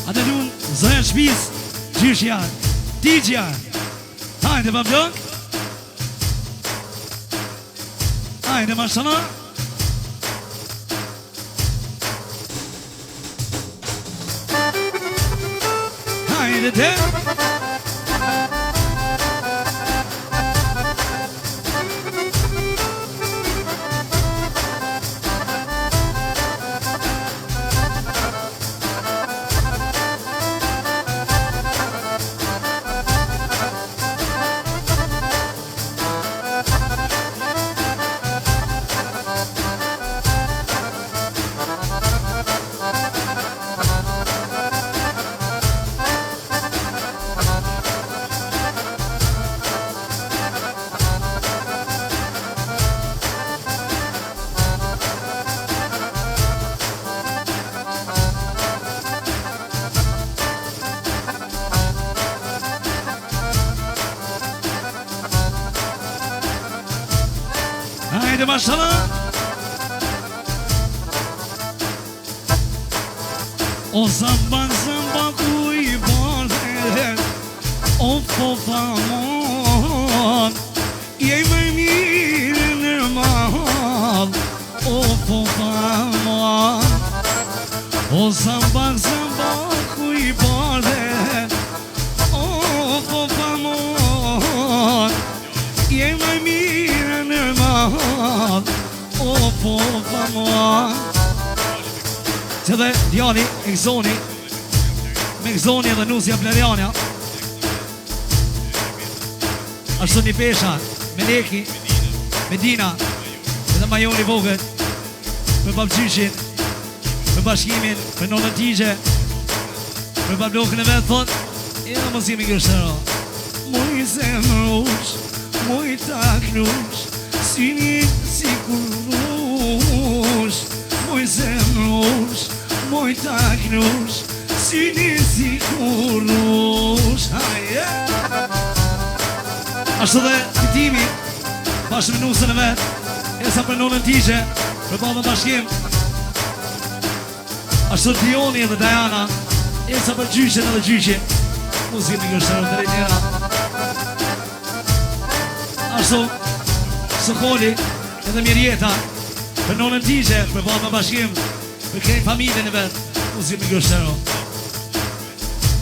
Atë lunë zërën shpis, gjyshja, digja. Hajde pa blok. Hajde mashallah. Hajde te. Hajde mashallah. O zamban zamban ku i bardhe, o po famon, je më mirë normal, o po famon. O zamban zamban ku i bardhe, o po famon, je më mirë normal, o po famon. Që dhe djali, e këzoni, me këzoni edhe nusja Blerjanja. Ashtu një pesha, me Leki, me Dina, edhe Majoni Vogët, me babgjyshin, me bashkimin, me nonën Tigje, me bablokën e vetë thot, edhe mos jemi gërshëro. Moj zemrush, moj takrush, si një sikurush, moj zemrush, moj takrush, si një sikurush. Haje! Ashtu dhe këtimi, bashkë me nusën e vetë, e sa për nonën Tigje, për babën bashkim. Ashtu Dioni edhe Diana, e sa për gjyshin edhe gjyshin, muzikë në gërshërë të rejtjera. Ashtu, Sokoli edhe Mirjeta, për nonën Tigje, për babën bashkim, për krejnë familjen e vetë, muzikë në gërshërë.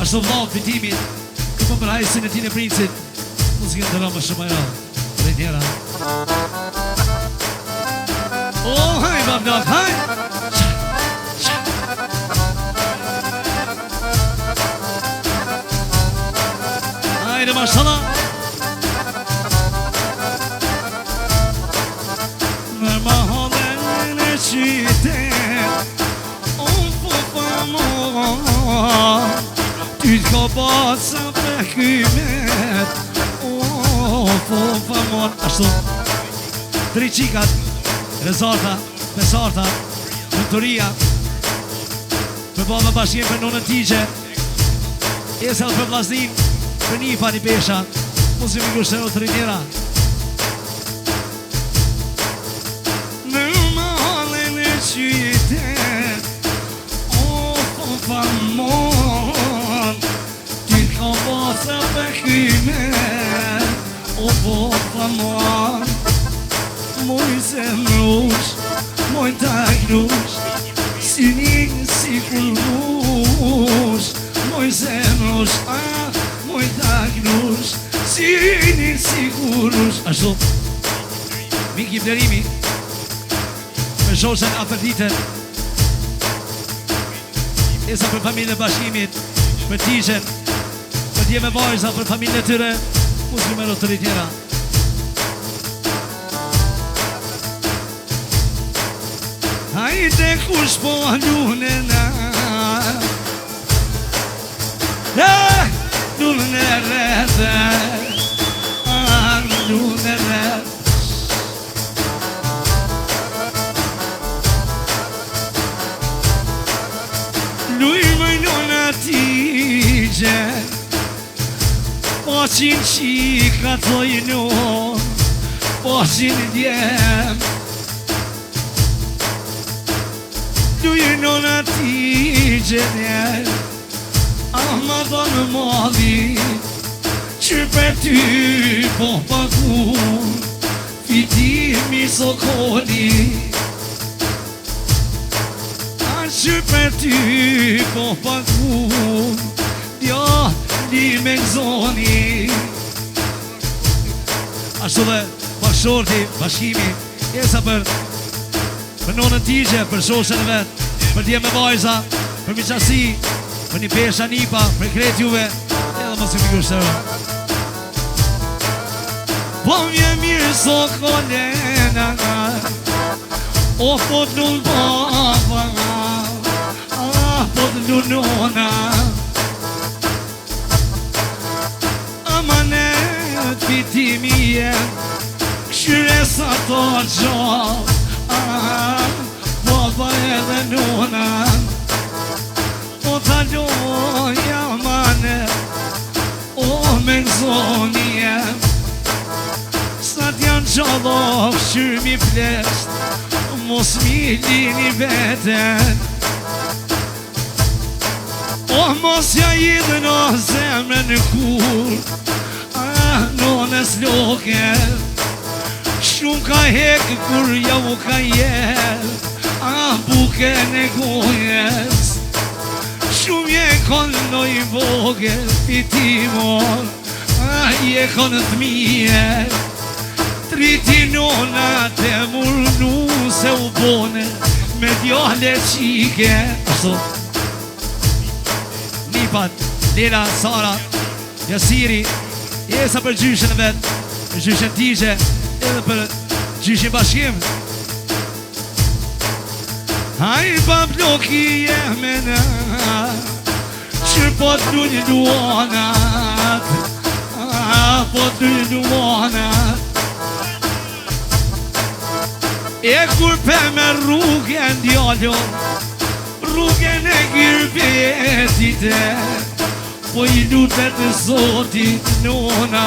Ashtu vlavë fitimit, këpëm për hajsin e tine princit, muzikën të rëmë shumë ajo, dhe tjera. O, haj, babnat, haj! Hajde, mashallah! Në mahallën e qytet, unë po famon, ty t'ka basa për kymet, po famon. Ashtu tri qikat, Rezarta, Besarta, Nëntoria, për baba bashkjen për nonën Tigje, Esel për vllaznin, për Nifa një pesha, mos jemi gërshëro të rinjera. Në mahallën e qytet, o po famon, ty t'ka basa për kymet, o po famon. Moj zemrush, moj takrush, si një sikurush, moj zemrush, moj takrush, si një sikurush. Ashtu, Miki Blerimi, me shoshën Aferditën, esa për familje bashkimit, për Tigjen, për djeme vajza, për familje tyre, muslimero të rritjera. Hajde kush po lunena, lunën e rrëtë, lunën e rrëtë. Luj më nona Tigje, po qin qika thojnë, po qin djem. Luj nona Tigje, më dhënë mali që për ty po pagun fitimi sokoli që për ty po pagun djali me gëzoni. Ashtu dhe bashkëshorti, bashkimi esa për nonën tigje, për shoshën e vetë, për dje me vajza, për miqasi, për një pesha nipa, për kretë juve, edhe mos këmi kushtërë. Po mje mirë so kolena, o po të lunë baba, po të lunë nona, amanet fitimi jem, këshyre sa to gjallë, baba edhe nona, o të loja amanet, o me gëzoni jem, sa t'janë gjallë këshyre mi plesht, mos mi lini veten, o mos ja idhe në zemre në kur, nonës loke, shumë ka hekë kur ja u ka jel, buke në gojes, shumë je konë në i vogel, pitimor, je konë të mije, triti nona te murnu se u bone me djale qike. Ashtu Nipat, Lela, Sara, Jasiri, jesa për gjyshen e vetë, për gjyshen tigje, edhe për gjyshen bashkim. Haj pa bloki jemena, që po t'lu një duanat, po t'lu një duanat, e kur pe me rrugën djallo, rrugën e girbetit, po i lutet në Zotit nona,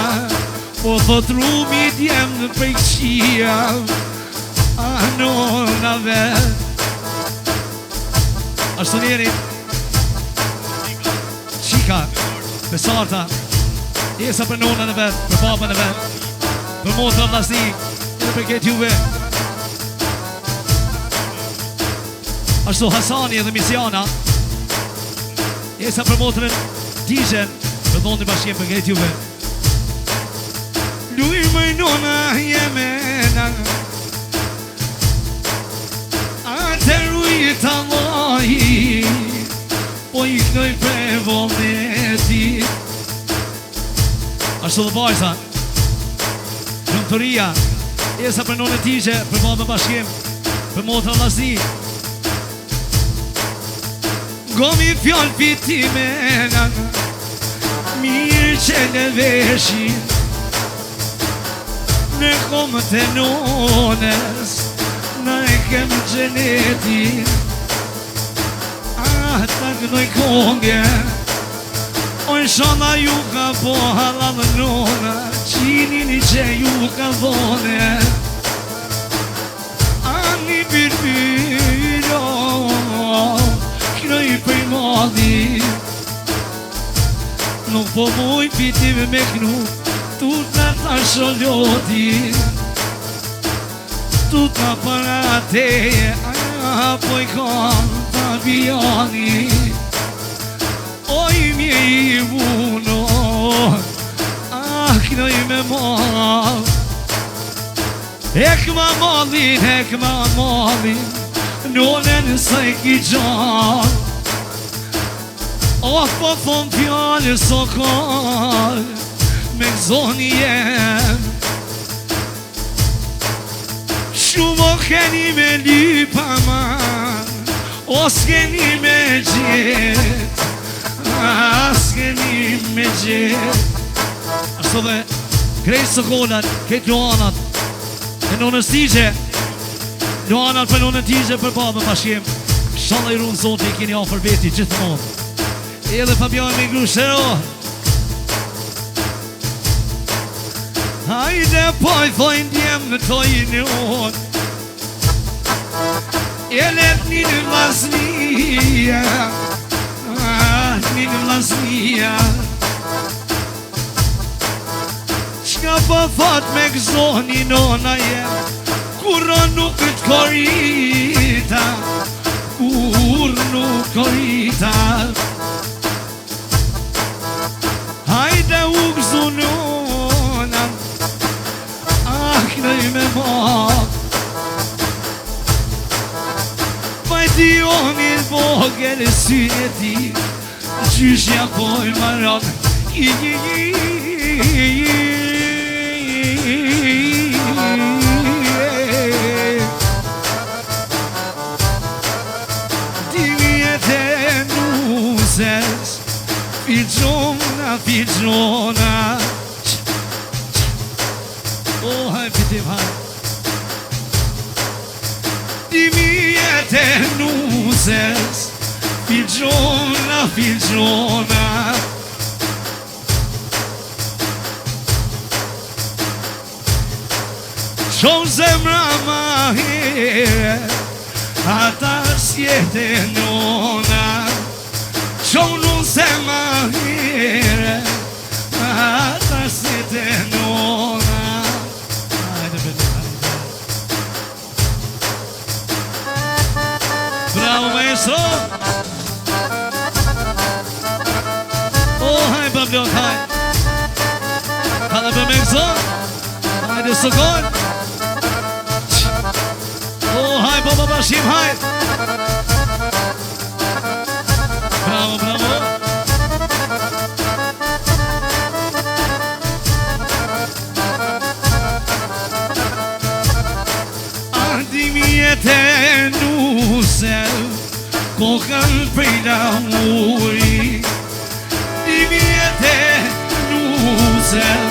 po thot rumi djem në pejqia, nona vet. Ashtu njeri, qika, besarta, jesa për nonën e vet, për babën e vet, për motra vlasni, edhe për këtë juve. Ashtu Hasani edhe Misiana, jesa për motrën Tigjen, për dhonë të bashkjem për këtë juve. Luj më nona jemena, ate rujt Allahi, po i knoj për vometi. Ashtu dhe bajsa, lumëturia, jesa për nonën Tigje, për babën bashkjem, për motrën vlasni. Gomi fjallë fitimena, mirë që në veshin, në komët e nonës, në e kemë gjenetin, ta kënoj konge, o në shona ju ka po halal nona, qinini që ju ka vone, ani birbiro, knoj për mali, nuk po muj pitive me knu, tut në ta sholoti, tut në para teje, po i kam të bjani, oj mje i vuno, knoj me mal, ekma malin, nonën së i ki gjallë, o po thon fjallë sokal, me gëzoni jem, shumë o keni me lypa man, o s'keni me gjet, s'keni me gjet. Ashtu dhe krejtë sokolat, këtë luanat, e nonës Tigje, luanat për nonën Tigje për babën bashkim, shala i runë Zotë i keni ofër veti gjithmonë. Edhe Fabian me grushero, hajde po i thojnë djem në tojnë unë, e let një në vlasnia, një në vllaznia. Çka po fat me gëzoni nona jem, kur nuk të korita, kur nuk korita. Hajde u gëzu nona, knëj me ma. Vajtioni vogël synë e ti, gjyshja poj maron. Dimjet e nuzes, filgjona. Oh, haj pitim haj. Dimjet e nuzes, filgjona. Qonë zemra ma here, ata s'jete nona. Qonë zemra here, ata s'jete nona. Hajde bëllë, hajde. Bravo maestro. Oh, hajde bëllë, hajde. Hajde bëllë maestro. Hajde sëgoj. Oh, haj, baba bashim, haj. Bravo, bravo. Dimjet e nusel, kokën pejda muri. Dimjet e nusel,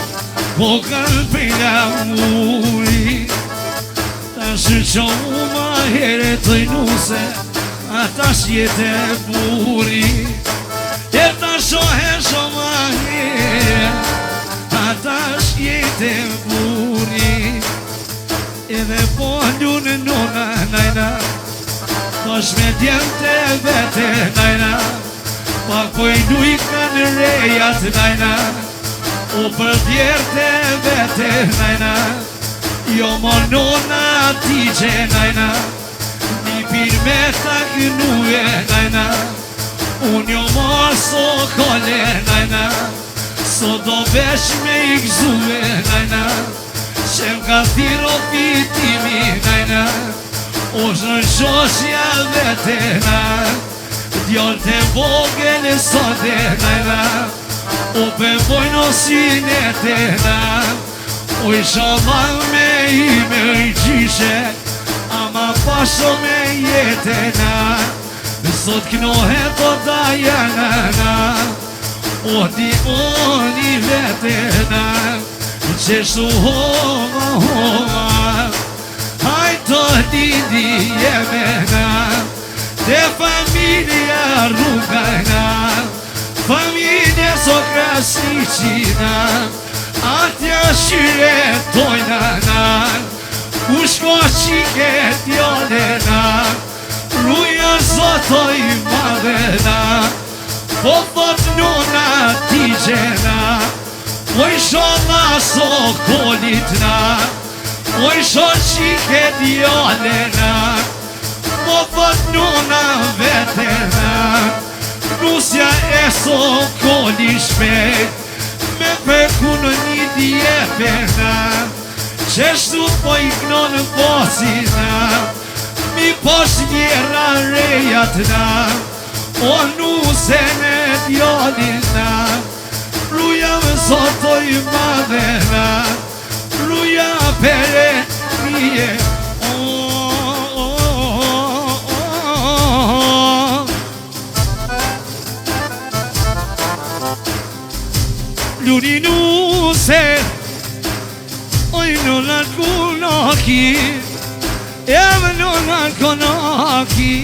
kokën pejda muri. Shë që ma here të nuse, ata shjete buri. Jeta shohe shoma here, ata shjete buri. Edhe po ljunë nona najna, tash me djente vete najna. Pak po i lujka në rejat najna, o për djerte vete najna. Jo mo nona ti që najna, një pirme ta kënuje najna. Unë jo mo so kole najna, so do vesh me i gëzue najna. Që m'ka thiro fitimi najna, o shë shoshja vete na. Djoll të vogël e sote najna, o për bojnë osinete na. O isha mal me ime i gjishe, ama pasho me jetena. Sot knohet o da janana, o di oni vetena. Qeshtu hova hova, hajto lindi jemena. Te familja rrugajna, familje so krasniqina. Atja shyre tojna na, ku shko qike djallena. Ruja zotoj madhena, po thot nona ti gjena. Oj sholla so kolitna, oj shol qike djallena. Po thot nona vetena, nusja e so koli shpejt. Me përku në një djepena, qeshtu po i knonë posina. Mi posh njera rejatna, o nuse me djallina. Ruja me sotoj madhena, ruja pere nije. Luni nuse, oj nona kunaki, jam nona kunaki.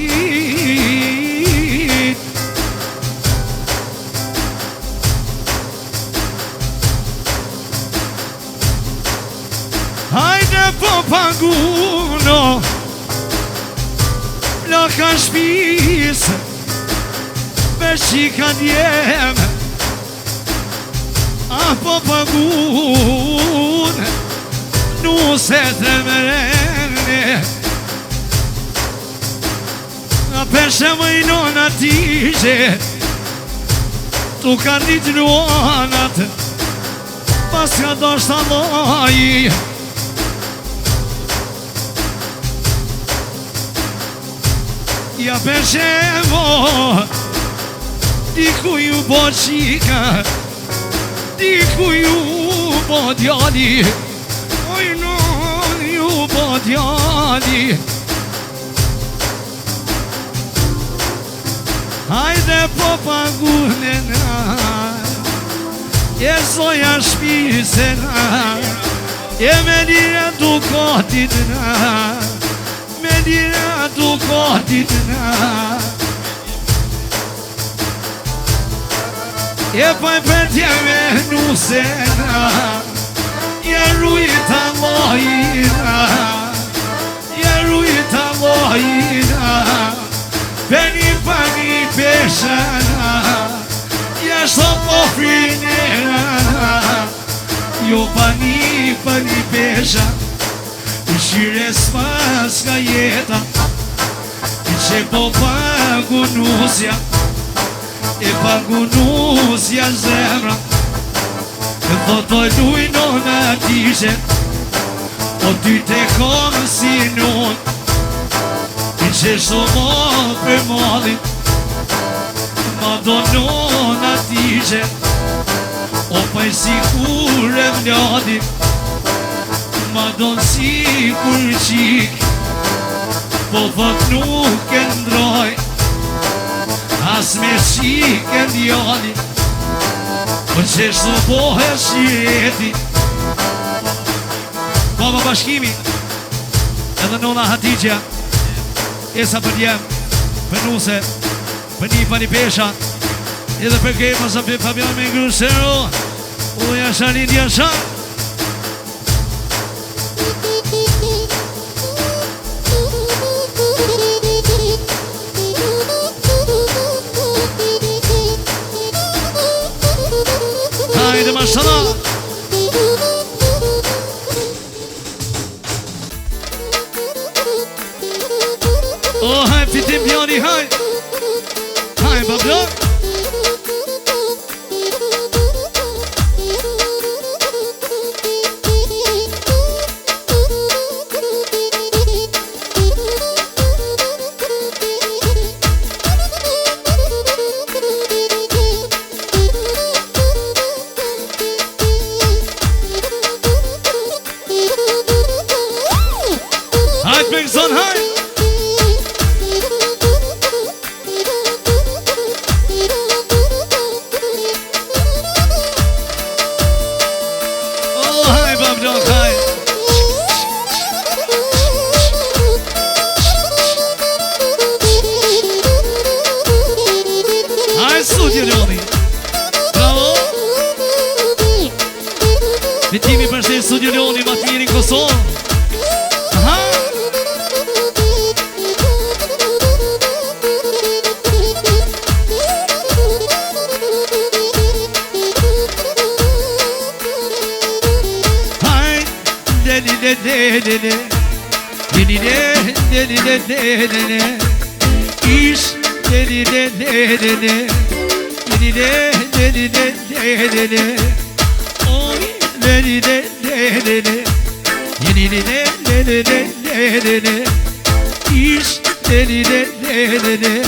Hajde po paguno, la ka shpisë, me shika djem apo pagun nuse të mërene a peshe më i nona tishe tu ka rrit luanat pas ka do shtaloj ja peshe mo diku ju bo qika diku ju bo djali oj non ju bo djali hajde po pagunena e zoja shpisena e me dira dukatina me dira dukatina e paj për tjeme nusena e rujta lojina e rujta lojina Beni pani peshana ja sto pofrinera jo pani pesha shire spas ka jeta i që po pagunusja e pagunusja zemra e thotoj luj nona tishe o ty te kom si non që shto mo për malin ma do nona tishe o paj si kur e vladin ma do si kur qik po thot nuk e ndroj as me qik e ndjali po që shto bohe shireti Baba Bashkimi edhe nona Hatidja Esa për djem, për nuse, për një pani pesha edhe për kejma sa për Fabian me Grusero o jasharin jashan Hajde mashallah Oh, haj, fitim bjani, haj Haj, babla Haj, Bengson, haj Vitimi për shte Studio Leoni ma të mirë në Kosovë Aha Haj Deli de deli Deli de deli de deli İş Deli de deli Deli de deli de deli Deli de deli Yeni de deli İş deli de deli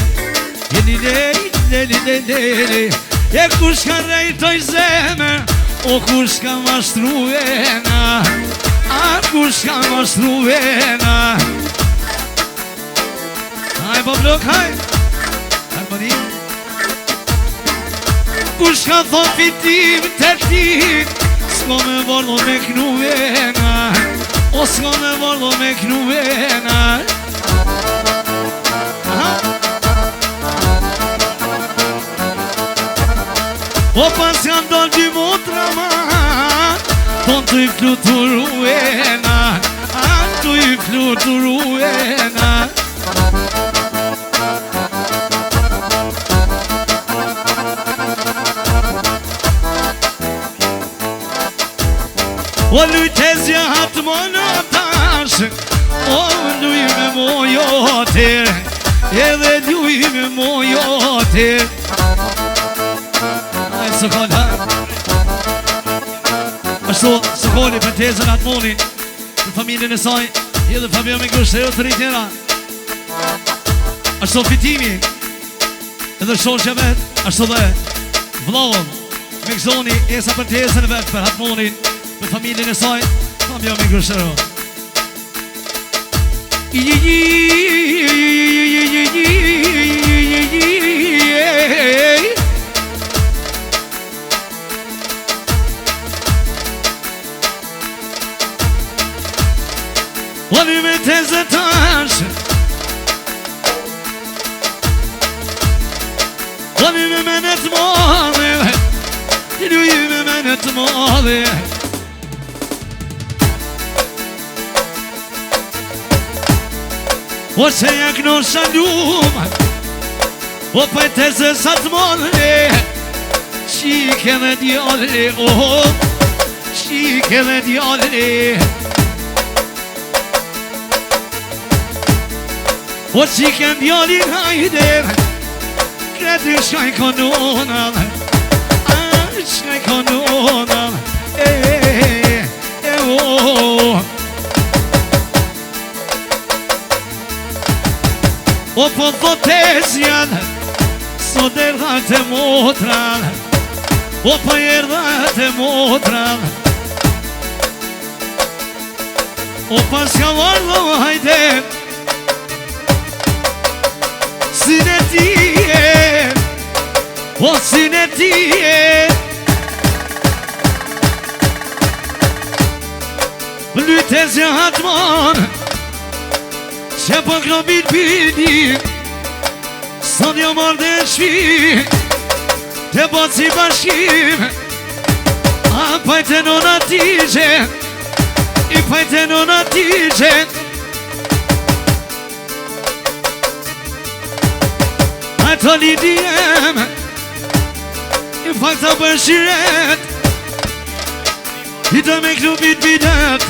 Yeni de deli E kush ka rejtoj zemër O kush ka mashtruena A kush ka mashtruena Haj bablok haj Harmonim Kush ka thon fitim të tim S'ko me vordo me knuvena O s'ko me vordo me knuvena O pas janë do dy motra ma Ton të i fluturuena Të i fluturuena O lujtezja hatë më në tash O luj me mojote Edhe luj me mojote Ajë së kolla Ashtu së kolli për tezën atë moni Për familjen e saj Edhe Fabio me grushe e të rritjera Ashtu fitimi Edhe shoqja vet Ashtu dhe vlohën Me gëzoni esa për tezën e vet Për atë moni Për familjen e saj Fabio me grushe Oni me tezë tash Oni me menet madhe Luj me menet madhe O që jak në shalum O për tezë sa të madhe Shike dhe djale Shike dhe djale O qike ndjallin hajde Kreti shkaj kononan Shkaj kononan O po thotesjan Sot erdhat e motran O po erdhat e motran O pas ka vardo hajde Sine tije O sine tije Lytezja hatman Që po krobit pidi Sot jo morde shpi Te po si bashkim A pajte nona tije I pajte nona tije Ato lidjem I fakta për shiret I të me klubit bidet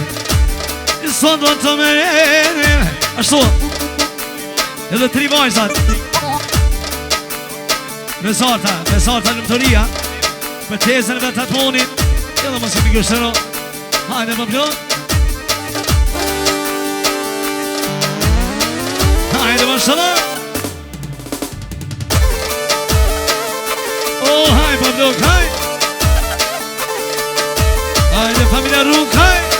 I sot do të me redhe Ashtu Edhe tri vajzat Mesarta lëmëtoria Për tezën e vetë atë monit Edhe mos kemi gështëro Hajde më plot Hajde më shëllë Oh, hai, Pablo, hai! Hajde, familja Ruk, hai!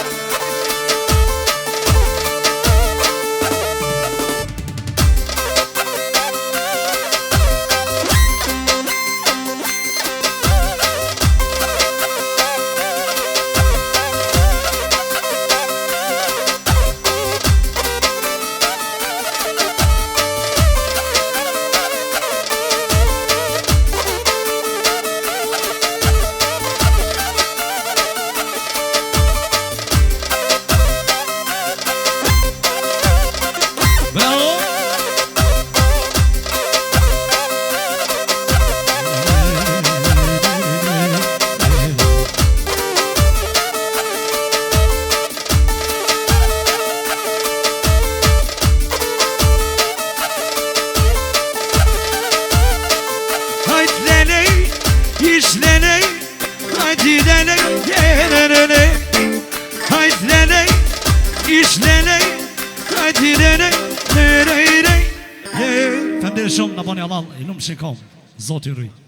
Shumë në bani Allah, i lumë shikom, Zotë i rrit.